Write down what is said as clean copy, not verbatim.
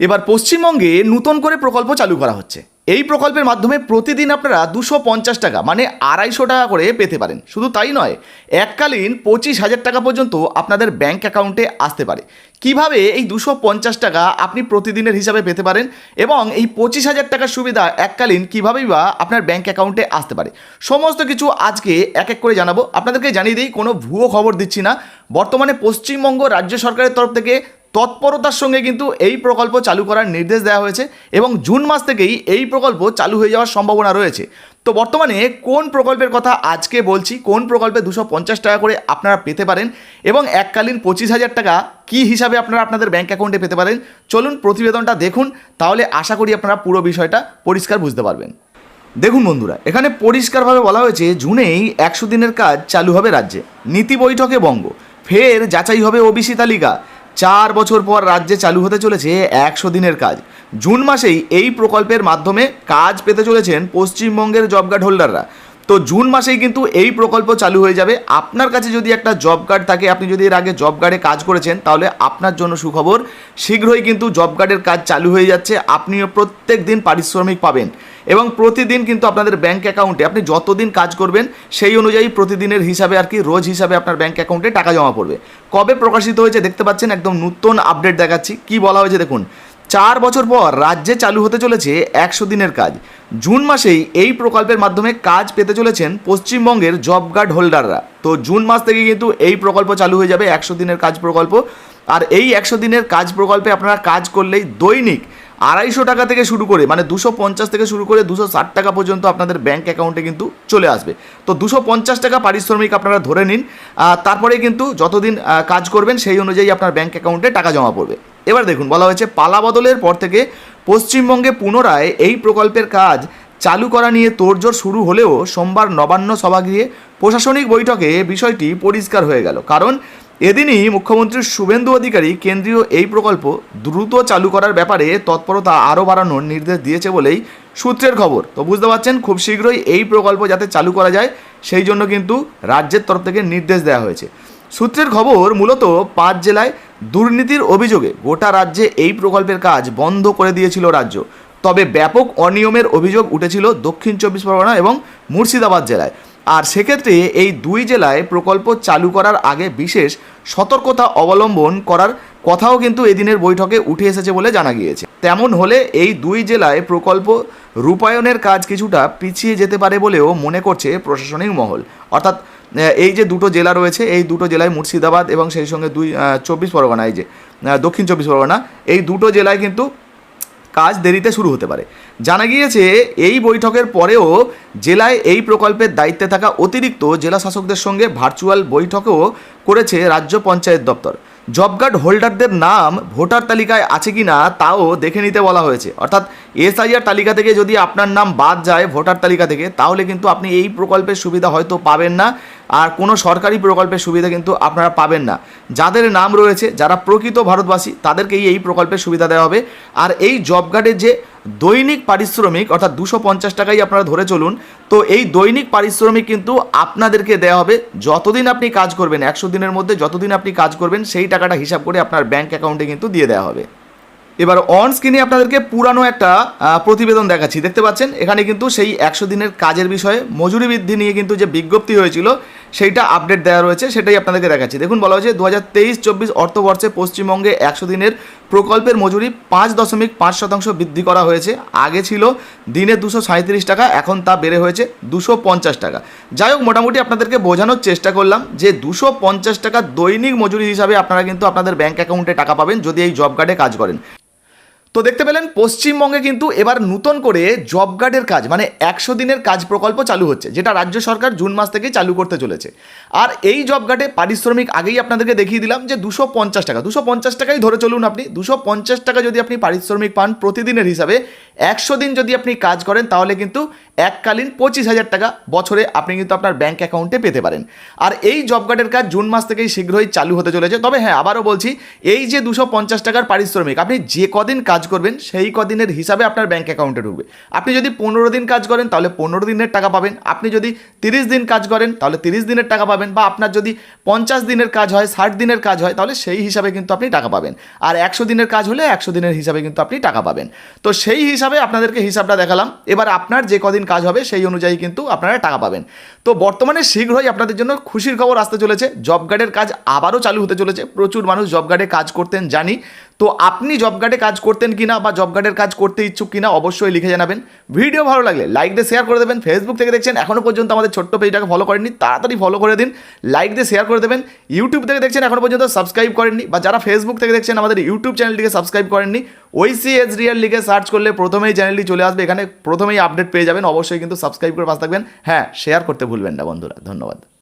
এবার পশ্চিমবঙ্গে নতুন করে প্রকল্প চালু করা হচ্ছে। এই প্রকল্পের মাধ্যমে প্রতিদিন আপনারা 250 টাকা মানে 250 টাকা করে পেতে পারেন। শুধু তাই নয়, এককালীন 25,000 টাকা পর্যন্ত আপনাদের ব্যাংক অ্যাকাউন্টে আসতে পারে। কিভাবে এই 250 টাকা আপনি প্রতিদিনের হিসাবে পেতে পারেন এবং এই 25,000 টাকার সুবিধা এককালীন কীভাবেই বা আপনার ব্যাংক অ্যাকাউন্টে আসতে পারে, সমস্ত কিছু আজকে এক এক করে জানাবো। আপনাদেরকে জানিয়ে দিই, কোনো ভুয়ো খবর দিচ্ছি না। বর্তমানে পশ্চিমবঙ্গ রাজ্য সরকারের তরফ থেকে তৎপরতার সঙ্গে কিন্তু এই প্রকল্প চালু করার নির্দেশ দেওয়া হয়েছে এবং জুন মাস থেকেই এই প্রকল্প চালু হয়ে যাওয়ার সম্ভাবনা রয়েছে। তো বর্তমানে কোন প্রকল্পের কথা আজকে বলছি, কোন প্রকল্পে 250 টাকা করে আপনারা পেতে পারেন এবং এককালীন 25,000 টাকা কী হিসাবে আপনারা আপনাদের ব্যাংক অ্যাকাউন্টে পেতে পারেন, চলুন প্রতিবেদনটা দেখুন। তাহলে আশা করি আপনারা পুরো বিষয়টা পরিষ্কার বুঝতে পারবেন। দেখুন বন্ধুরা, এখানে পরিষ্কারভাবে বলা হয়েছে জুনেই 100 দিনের কাজ চালু হবে রাজ্যে। নীতি বৈঠকে বঙ্গ, ফের যাচাই হবে ওবিসি তালিকা। 4 বছর পর রাজ্যে চালু হতে চলেছে 100 দিনের কাজ। জুন মাসেই এই প্রকল্পের মাধ্যমে কাজ পেতে চলেছেন পশ্চিমবঙ্গের জব কার্ড হোল্ডাররা। তো জুন মাসেই কিন্তু এই প্রকল্প চালু হয়ে যাবে। আপনার কাছে যদি একটা জব কার্ড থাকে, আপনি যদি এর আগে জব কার্ডে কাজ করেছেন, তাহলে আপনার জন্য সুখবর, শীঘ্রই কিন্তু জব কার্ডের কাজ চালু হয়ে যাচ্ছে। আপনিও প্রত্যেক দিন পারিশ্রমিক পাবেন এবং প্রতিদিন কিন্তু আপনাদের ব্যাংক অ্যাকাউন্টে আপনি যতদিন কাজ করবেন সেই অনুযায়ী প্রতিদিনের হিসাবে আর কি রোজ হিসাবে আপনার ব্যাংক অ্যাকাউন্টে টাকা জমা পড়বে। কবে প্রকাশিত হয়েছে দেখতে পাচ্ছেন, একদম নতুন আপডেট দেখাচ্ছি। কি বলা হয়েছে দেখুন, 4 বছর পর রাজ্যে চালু হতে চলেছে 100 দিনের কাজ। জুন মাসেই এই প্রকল্পের মাধ্যমে কাজ পেতে চলেছেন পশ্চিমবঙ্গের জব কার্ড হোল্ডাররা। তো জুন মাস থেকে কিন্তু এই প্রকল্প চালু হয়ে যাবে, 100 দিনের কাজ প্রকল্প। আর এই 100 দিনের কাজ প্রকল্পে আপনারা কাজ করলেই দৈনিক 250 টাকা থেকে শুরু করে মানে 250 থেকে শুরু করে 260 টাকা পর্যন্ত আপনাদের ব্যাংক অ্যাকাউন্টে কিন্তু চলে আসবে। তো 250 টাকা পারিশ্রমিক আপনারা ধরে নিন, তারপরে কিন্তু যতদিন কাজ করবেন সেই অনুযায়ী আপনার ব্যাংক অ্যাকাউন্টে টাকা জমা পড়বে। এবার দেখুন, বলা হয়েছে পালা বদলের পর থেকে পশ্চিমবঙ্গে পুনরায় এই প্রকল্পের কাজ চালু করা নিয়ে তোড়জোড় শুরু হলেও সোমবার নবান্ন সভাগৃহে প্রশাসনিক বৈঠকে বিষয়টি পরিষ্কার হয়ে গেল। কারণ এদিনই মুখ্যমন্ত্রী শুভেন্দু অধিকারী কেন্দ্রীয় এই প্রকল্প দ্রুত চালু করার ব্যাপারে তৎপরতা আরও বাড়ানোর নির্দেশ দিয়েছে বলেই সূত্রের খবর। তো বুঝতে পারছেন, খুব শীঘ্রই এই প্রকল্প যাতে চালু করা যায় সেই জন্য কিন্তু রাজ্যের তরফ থেকে নির্দেশ দেওয়া হয়েছে। সূত্রের খবর, মূলত 5 জেলায় দুর্নীতির অভিযোগে গোটা রাজ্যে এই প্রকল্পের কাজ বন্ধ করে দিয়েছিল রাজ্য। তবে ব্যাপক অনিয়মের অভিযোগ উঠেছিল দক্ষিণ 24 পরগনা এবং মুর্শিদাবাদ জেলায়। আর সেক্ষেত্রে এই 2 জেলায় প্রকল্প চালু করার আগে বিশেষ সতর্কতা অবলম্বন করার কথাও কিন্তু এদিনের বৈঠকে উঠে এসেছে বলে জানা গিয়েছে। তেমন হলে এই 2 জেলায় প্রকল্প রূপায়ণের কাজ কিছুটা পিছিয়ে যেতে পারে বলেও মনে করছে প্রশাসনিক মহল। অর্থাৎ এই যে দুটো জেলা রয়েছে, এই দুটো জেলায় মুর্শিদাবাদ এবং সেই সঙ্গে 24 পরগনা, এই যে দক্ষিণ 24 পরগনা, এই দুটো জেলায় কিন্তু কাজ দেরিতে শুরু হতে পারে। জানা গিয়েছে এই বৈঠকের পরেও জেলায় এই প্রকল্পের দায়িত্বে থাকা অতিরিক্ত জেলা শাসকদের সঙ্গে ভার্চুয়াল বৈঠকও করেছে রাজ্য পঞ্চায়েত দপ্তর। জব কার্ড হোল্ডারদের নাম ভোটার তালিকায় আছে কি না তাও দেখে নিতে বলা হয়েছে। অর্থাৎ এসআইআর তালিকা থেকে যদি আপনার নাম বাদ যায় ভোটার তালিকা থেকে, তাহলে কিন্তু আপনি এই প্রকল্পের সুবিধা হয়তো পাবেন না, আর কোনো সরকারি প্রকল্পের সুবিধা কিন্তু আপনারা পাবেন না। যাদের নাম রয়েছে, যারা প্রকৃত ভারতবাসী, তাদেরকেই এই প্রকল্পের সুবিধা দেওয়া হবে। আর এই জব কার্ডের যে দৈনিক পারিশ্রমিক অর্থাৎ 250 টাকাই আপনারা ধরে চলুন, তো এই দৈনিক পারিশ্রমিক কিন্তু আপনাদেরকে দেওয়া হবে যতদিন আপনি কাজ করবেন। 100 দিনের মধ্যে যতদিন আপনি কাজ করবেন সেই টাকাটা হিসাব করে আপনার ব্যাংক অ্যাকাউন্টে কিন্তু দিয়ে দেওয়া হবে। এবার অন স্ক্রিনে আপনাদেরকে পুরানো একটা প্রতিবেদন দেখাচ্ছি। দেখতে পাচ্ছেন এখানে কিন্তু সেই 100 দিনের কাজের বিষয়ে মজুরি বৃদ্ধি নিয়ে কিন্তু যে বিজ্ঞপ্তি হয়েছিল সেইটা আপডেট দেওয়া রয়েছে, সেটাই আপনাদেরকে দেখাচ্ছি। দেখুন, বলা হয়েছে 2023-24 অর্থবর্ষে পশ্চিমবঙ্গে 100 দিনের প্রকল্পের মজুরি 5.5% বৃদ্ধি করা হয়েছে। আগে ছিল দিনে 237 টাকা, এখন তা বেড়ে হয়েছে 250 টাকা। যাই হোক, মোটামুটি আপনাদেরকে বোঝানোর চেষ্টা করলাম যে 250 টাকা দৈনিক মজুরি হিসাবে আপনারা কিন্তু আপনাদের ব্যাংক অ্যাকাউন্টে টাকা পাবেন যদি এই জব কার্ডে কাজ করেন। তো দেখতে পেলেন, পশ্চিমবঙ্গে কিন্তু এবার নতুন করে জব কার্ডের কাজ মানে 100 দিনের কাজ প্রকল্প চালু হচ্ছে, যেটা রাজ্য সরকার জুন মাস থেকেই চালু করতে চলেছে। আর এই জব কার্ডে পারিশ্রমিক আগেই আপনাদেরকে দেখিয়ে দিলাম যে 250 টাকা, 250 টাকাই ধরে চলুন আপনি। 250 টাকা যদি আপনি পারিশ্রমিক পান প্রতিদিনের হিসাবে, 100 দিন যদি আপনি কাজ করেন, তাহলে কিন্তু এককালীন 25,000 টাকা বছরে আপনি কিন্তু আপনার ব্যাংক অ্যাকাউন্টে পেতে পারেন। আর এই জব কার্ডের কাজ জুন মাস থেকেই শীঘ্রই চালু হতে চলেছে। তবে হ্যাঁ, আবারও বলছি, এই যে 250 টাকার পারিশ্রমিক আপনি যে কদিন কাজ কাজ করবেন সেই কদিনের হিসাবে আপনার ব্যাঙ্ক অ্যাকাউন্টে ঢুকবে। আপনি যদি 15 দিন কাজ করেন তাহলে 15 দিনের টাকা পাবেন, আপনি যদি 30 দিন কাজ করেন তাহলে 30 দিনের টাকা পাবেন, বা আপনার যদি 50 দিনের কাজ হয়, 60 দিনের কাজ হয়, তাহলে সেই হিসাবে কিন্তু আপনি টাকা পাবেন। আর 100 দিনের কাজ হলে 100 দিনের হিসাবে কিন্তু আপনি টাকা পাবেন। তো সেই হিসাবে আপনাদেরকে হিসাবটা দেখালাম। এবার আপনার যে কদিন কাজ হবে সেই অনুযায়ী কিন্তু আপনারা টাকা পাবেন। তো বর্তমানে শীঘ্রই আপনাদের জন্য খুশির খবর আসতে চলেছে, জব কার্ডের কাজ আবারও চালু হতে চলেছে। প্রচুর মানুষ জব কার্ডে কাজ করতেন জানি, তো আপনি জব কার্ডে কাজ করতেন কিনা বা জব কার্ডের কাজ করতে ইচ্ছুক কিনা অবশ্যই লিখে জানাবেন। ভিডিও ভালো লাগলে লাইক দিয়ে শেয়ার করে দেবেন। ফেসবুক থেকে দেখছেন এখনও পর্যন্ত আমাদের ছোট্ট পেজটাকে ফলো করেননি, তাড়াতাড়ি ফলো করে দিন, লাইক দিয়ে শেয়ার করে দেবেন। ইউটিউব থেকে দেখছেন এখনও পর্যন্ত সাবস্ক্রাইব করেননি, বা যারা ফেসবুক থেকে দেখছেন আমাদের ইউটিউব চ্যানেলটিকে সাবস্ক্রাইব করেননি, OCS রিয়েল লিখে সার্চ করলে প্রথমেই চ্যানেলটি চলে আসবে, এখানে প্রথমেই আপডেট পেয়ে যাবেন। অবশ্যই কিন্তু সাবস্ক্রাইব করে পাশে থাকবেন। হ্যাঁ, শেয়ার করতে ভুলবেন না বন্ধুরা। ধন্যবাদ।